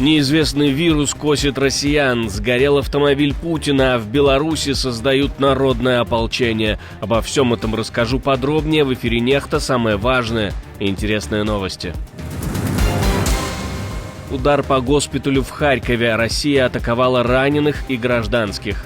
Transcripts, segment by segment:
Неизвестный вирус косит россиян, сгорел автомобиль Путина, а в Беларуси создают народное ополчение. Обо всем этом расскажу подробнее в эфире «Нехта». Самое важное и интересные новости. Удар по госпиталю в Харькове. Россия атаковала раненых и гражданских.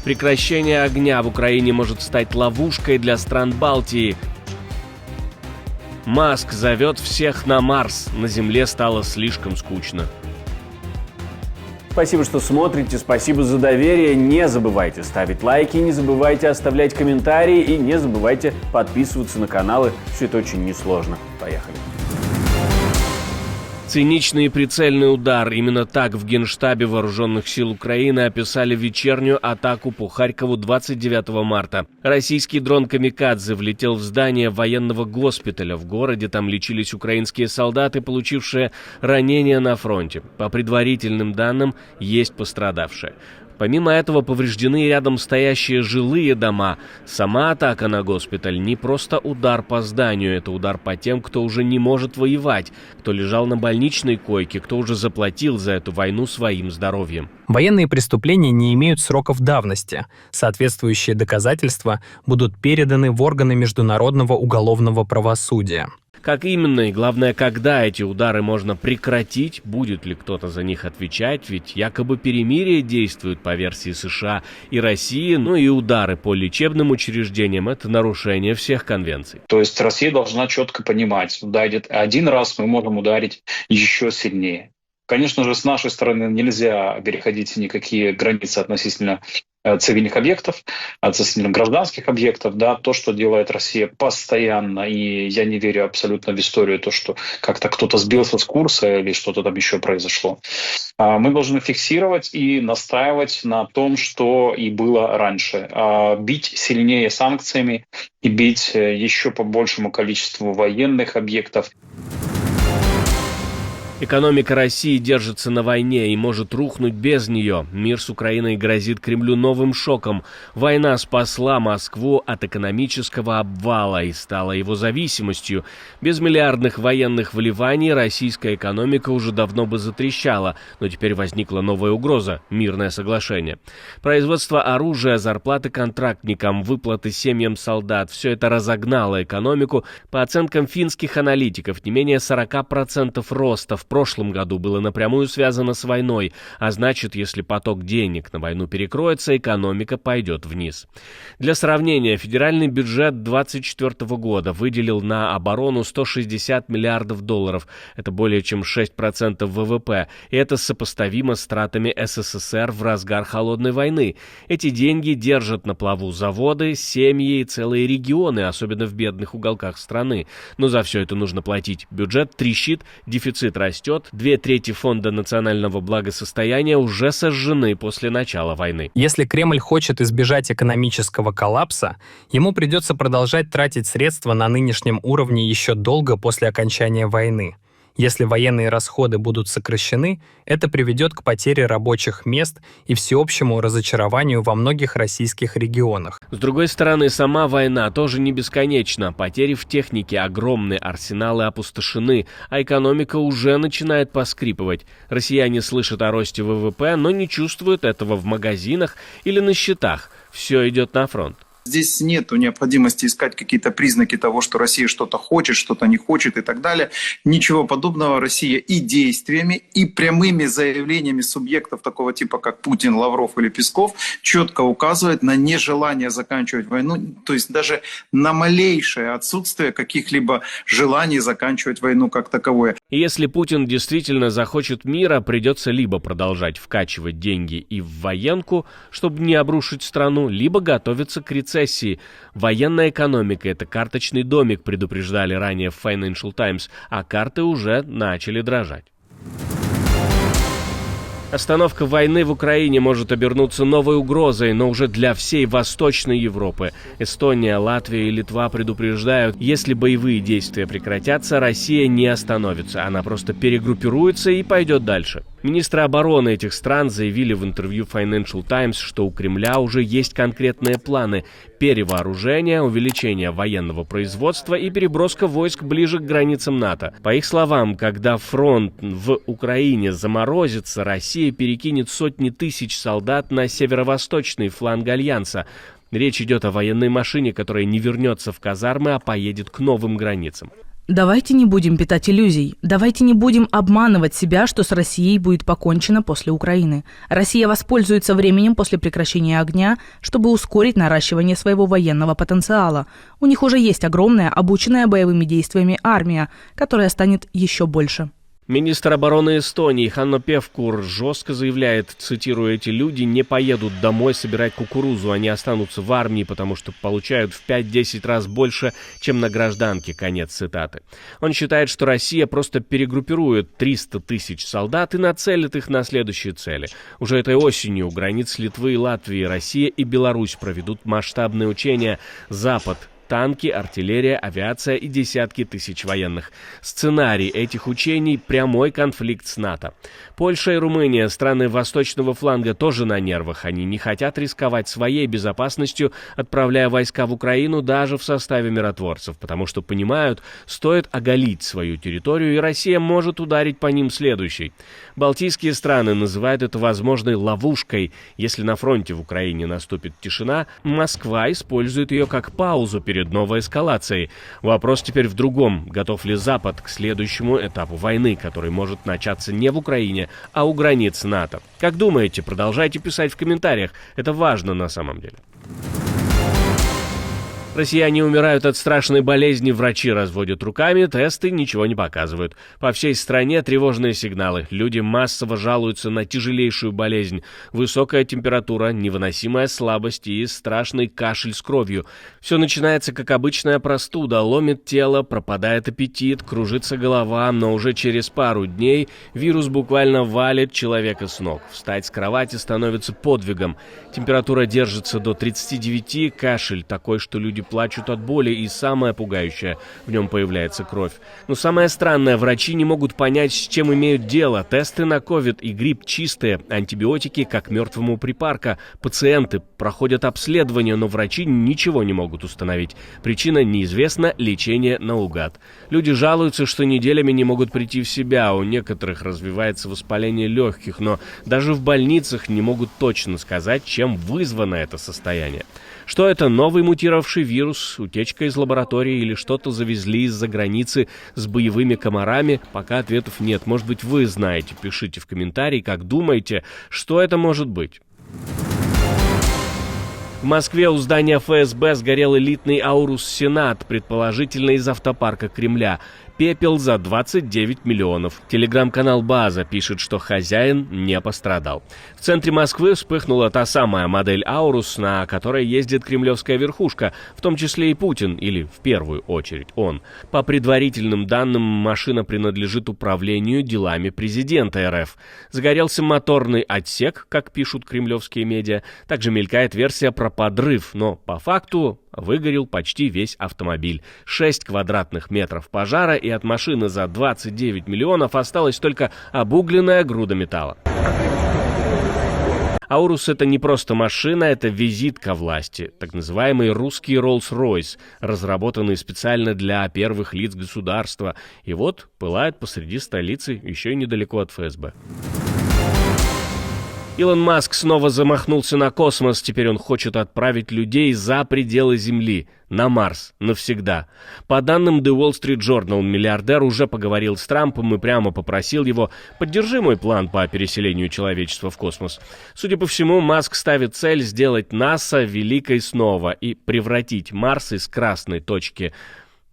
Прекращение огня в Украине может стать ловушкой для стран Балтии. Маск зовет всех на Марс. На Земле стало слишком скучно. Спасибо, что смотрите, спасибо за доверие. Не забывайте ставить лайки, не забывайте оставлять комментарии и не забывайте подписываться на каналы. Все это очень несложно. Поехали. Циничный и прицельный удар. Именно так в Генштабе Вооруженных сил Украины описали вечернюю атаку по Харькову 29 марта. Российский дрон «Камикадзе» влетел в здание военного госпиталя в городе. Там лечились украинские солдаты, получившие ранения на фронте. По предварительным данным, есть пострадавшие. Помимо этого повреждены рядом стоящие жилые дома. Сама атака на госпиталь не просто удар по зданию, это удар по тем, кто уже не может воевать, кто лежал на больничной койке, кто уже заплатил за эту войну своим здоровьем. Военные преступления не имеют сроков давности. Соответствующие доказательства будут переданы в органы международного уголовного правосудия. Как именно и, главное, когда эти удары можно прекратить, будет ли кто-то за них отвечать, ведь якобы перемирие действует по версии США и России, и удары по лечебным учреждениям – это нарушение всех конвенций. То есть Россия должна четко понимать, ударит один раз, мы можем ударить еще сильнее. Конечно же, с нашей стороны нельзя переходить никакие границы относительно цивильных объектов, относительно гражданских объектов, да, то, что делает Россия постоянно, и я не верю абсолютно в историю, то, что как-то кто-то сбился с курса или что-то там еще произошло. Мы должны фиксировать и настаивать на том, что и было раньше. Бить сильнее санкциями и бить еще по большему количеству военных объектов. Экономика России держится на войне и может рухнуть без нее. Мир с Украиной грозит Кремлю новым шоком. Война спасла Москву от экономического обвала и стала его зависимостью. Без миллиардных военных вливаний российская экономика уже давно бы затрещала, но теперь возникла новая угроза – мирное соглашение. Производство оружия, зарплаты контрактникам, выплаты семьям солдат – все это разогнало экономику. По оценкам финских аналитиков, не менее 40% роста в прошлом году было напрямую связано с войной, а значит, если поток денег на войну перекроется, экономика пойдет вниз. Для сравнения, федеральный бюджет 2024 года выделил на оборону 160 миллиардов долларов, это более чем 6% ВВП, и это сопоставимо с тратами СССР в разгар холодной войны. Эти деньги держат на плаву заводы, семьи и целые регионы, особенно в бедных уголках страны. Но за все это нужно платить. Бюджет трещит, дефицит растет. 2/3 фонда национального благосостояния уже сожжены после начала войны. Если Кремль хочет избежать экономического коллапса, ему придется продолжать тратить средства на нынешнем уровне еще долго после окончания войны. Если военные расходы будут сокращены, это приведет к потере рабочих мест и всеобщему разочарованию во многих российских регионах. С другой стороны, сама война тоже не бесконечна. Потери в технике огромные, арсеналы опустошены, а экономика уже начинает поскрипывать. Россияне слышат о росте ВВП, но не чувствуют этого в магазинах или на счетах. Все идет на фронт. Здесь нет необходимости искать какие-то признаки того, что Россия что-то хочет, что-то не хочет и так далее. Ничего подобного. Россия и действиями, и прямыми заявлениями субъектов такого типа, как Путин, Лавров или Песков, четко указывает на нежелание заканчивать войну, то есть даже на малейшее отсутствие каких-либо желаний заканчивать войну как таковое. И если Путин действительно захочет мира, придется либо продолжать вкачивать деньги и в военку, чтобы не обрушить страну, либо готовиться к рецессии. Военная экономика – это карточный домик, предупреждали ранее в Financial Times, а карты уже начали дрожать. Остановка войны в Украине может обернуться новой угрозой, но уже для всей Восточной Европы. Эстония, Латвия и Литва предупреждают, если боевые действия прекратятся, Россия не остановится, она просто перегруппируется и пойдет дальше. Министры обороны этих стран заявили в интервью Financial Times, что у Кремля уже есть конкретные планы перевооружения, увеличения военного производства и переброска войск ближе к границам НАТО. По их словам, когда фронт в Украине заморозится, Россия перекинет сотни тысяч солдат на северо-восточный фланг Альянса. Речь идет о военной машине, которая не вернется в казармы, а поедет к новым границам. Давайте не будем питать иллюзий. Давайте не будем обманывать себя, что с Россией будет покончено после Украины. Россия воспользуется временем после прекращения огня, чтобы ускорить наращивание своего военного потенциала. У них уже есть огромная, обученная боевыми действиями армия, которая станет еще больше. Министр обороны Эстонии Ханно Певкур жестко заявляет, цитирую, «Эти люди не поедут домой собирать кукурузу, они останутся в армии, потому что получают в 5-10 раз больше, чем на гражданке», конец цитаты. Он считает, что Россия просто перегруппирует 300 тысяч солдат и нацелит их на следующие цели. Уже этой осенью у границ Литвы и Латвии Россия и Беларусь проведут масштабные учения «Запад». Танки, артиллерия, авиация и десятки тысяч военных. Сценарий этих учений – прямой конфликт с НАТО. Польша и Румыния, страны восточного фланга, тоже на нервах. Они не хотят рисковать своей безопасностью, отправляя войска в Украину даже в составе миротворцев, потому что понимают, стоит оголить свою территорию, и Россия может ударить по ним следующей. Балтийские страны называют это возможной ловушкой. Если на фронте в Украине наступит тишина, Москва использует ее как паузу перед новой эскалацией. Вопрос теперь в другом. Готов ли Запад к следующему этапу войны, который может начаться не в Украине, а у границ НАТО? Как думаете? Продолжайте писать в комментариях. Это важно на самом деле. Россияне умирают от страшной болезни, врачи разводят руками, тесты ничего не показывают. По всей стране тревожные сигналы. Люди массово жалуются на тяжелейшую болезнь. Высокая температура, невыносимая слабость и страшный кашель с кровью. Все начинается как обычная простуда, ломит тело, пропадает аппетит, кружится голова, но уже через пару дней вирус буквально валит человека с ног. Встать с кровати становится подвигом. Температура держится до 39, кашель такой, что люди плачут от боли, и самое пугающее — в нем появляется кровь. Но самое странное — врачи не могут понять, с чем имеют дело. Тесты на ковид и грипп чистые, антибиотики как мертвому припарка. Пациенты проходят обследование, но врачи ничего не могут установить. Причина неизвестна, лечение наугад. Люди жалуются, что неделями не могут прийти в себя, у некоторых развивается воспаление легких, но даже в больницах не могут точно сказать, чем вызвано это состояние. Что это, новый мутировавший вирус, утечка из лаборатории или что-то завезли из-за границы с боевыми комарами? Пока ответов нет. Может быть, вы знаете. Пишите в комментарии, как думаете, что это может быть. В Москве у здания ФСБ сгорел элитный Аурус Сенат, предположительно из автопарка Кремля. Пепел за 29 миллионов. Телеграм-канал «База» пишет, что хозяин не пострадал. В центре Москвы вспыхнула та самая модель «Аурус», на которой ездит кремлевская верхушка, в том числе и Путин, или в первую очередь он. По предварительным данным, машина принадлежит управлению делами президента РФ. Загорелся моторный отсек, как пишут кремлевские медиа. Также мелькает версия про подрыв, но по факту выгорел почти весь автомобиль. 6 квадратных метров пожара, и от машины за 29 миллионов осталась только обугленная груда металла. Аурус — это не просто машина, это визитка власти, так называемый русский Rolls-Royce, разработанный специально для первых лиц государства. И вот пылает посреди столицы, еще и недалеко от ФСБ. Илон Маск снова замахнулся на космос. Теперь он хочет отправить людей за пределы Земли, на Марс, навсегда. По данным The Wall Street Journal, миллиардер уже поговорил с Трампом и прямо попросил его: «Поддержи мой план по переселению человечества в космос». Судя по всему, Маск ставит цель сделать НАСА великой снова и превратить Марс из красной точки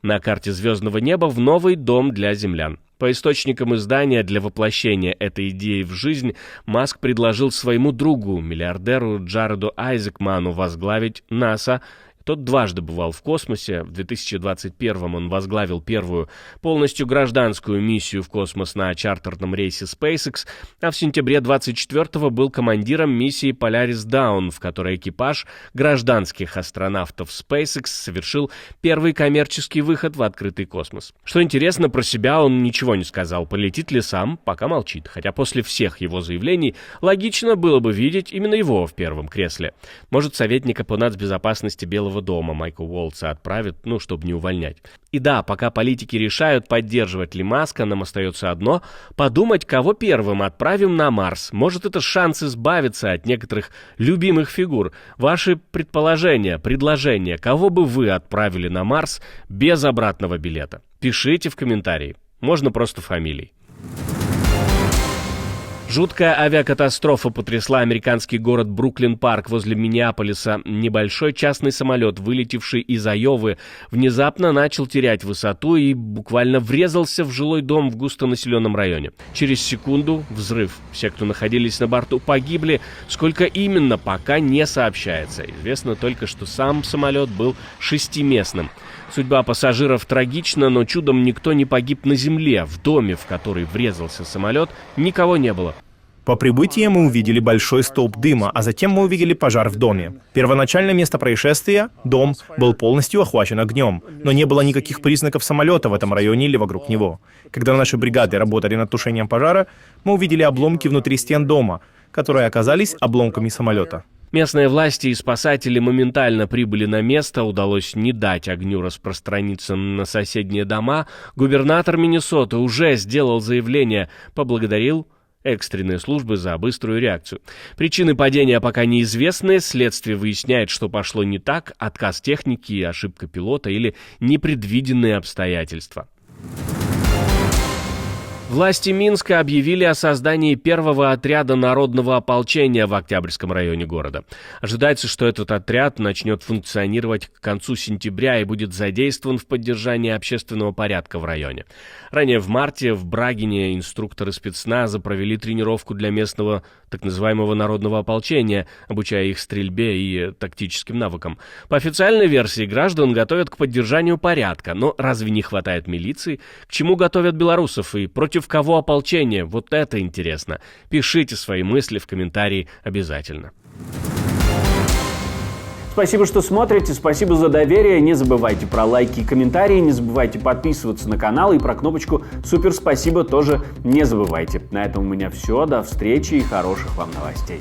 на карте звездного неба в новый дом для землян. По источникам издания, для воплощения этой идеи в жизнь Маск предложил своему другу, миллиардеру Джареду Айзекману, возглавить НАСА. Тот дважды бывал в космосе. В 2021 он возглавил первую полностью гражданскую миссию в космос на чартерном рейсе SpaceX, а в сентябре 2024 был командиром миссии Polaris Dawn, в которой экипаж гражданских астронавтов SpaceX совершил первый коммерческий выход в открытый космос. Что интересно, про себя он ничего не сказал, полетит ли сам, пока молчит, хотя после всех его заявлений логично было бы видеть именно его в первом кресле. Может, советника по нацбезопасности Белого дома Майка Уолтса отправят, чтобы не увольнять. И да, пока политики решают, поддерживать ли Маска, нам остается одно — подумать, кого первым отправим на Марс. Может, это шанс избавиться от некоторых любимых фигур. Ваши предположения, предложения, кого бы вы отправили на Марс без обратного билета? Пишите в комментарии. Можно просто фамилией. Жуткая авиакатастрофа потрясла американский город Бруклин-Парк возле Миннеаполиса. Небольшой частный самолет, вылетевший из Айовы, внезапно начал терять высоту и буквально врезался в жилой дом в густонаселенном районе. Через секунду взрыв. Все, кто находились на борту, погибли. Сколько именно, пока не сообщается. Известно только, что сам самолет был 6-местным. Судьба пассажиров трагична, но чудом никто не погиб на земле. В доме, в который врезался самолет, никого не было. По прибытии мы увидели большой столб дыма, а затем мы увидели пожар в доме. Первоначальное место происшествия, дом, был полностью охвачен огнем, но не было никаких признаков самолета в этом районе или вокруг него. Когда наши бригады работали над тушением пожара, мы увидели обломки внутри стен дома, которые оказались обломками самолета. Местные власти и спасатели моментально прибыли на место, удалось не дать огню распространиться на соседние дома. Губернатор Миннесоты уже сделал заявление, поблагодарил экстренные службы за быструю реакцию. Причины падения пока неизвестны, следствие выясняет, что пошло не так, отказ техники, ошибка пилота или непредвиденные обстоятельства. Власти Минска объявили о создании первого отряда народного ополчения в Октябрьском районе города. Ожидается, что этот отряд начнет функционировать к концу сентября и будет задействован в поддержании общественного порядка в районе. Ранее в марте в Брагине инструкторы спецназа провели тренировку для местного так называемого народного ополчения, обучая их стрельбе и тактическим навыкам. По официальной версии, граждан готовят к поддержанию порядка, но разве не хватает милиции? К чему готовят белорусов и против кого ополчение? Вот это интересно. Пишите свои мысли в комментарии обязательно. Спасибо, что смотрите, спасибо за доверие. Не забывайте про лайки и комментарии, не забывайте подписываться на канал и про кнопочку «Супер спасибо» тоже не забывайте. На этом у меня все. До встречи и хороших вам новостей.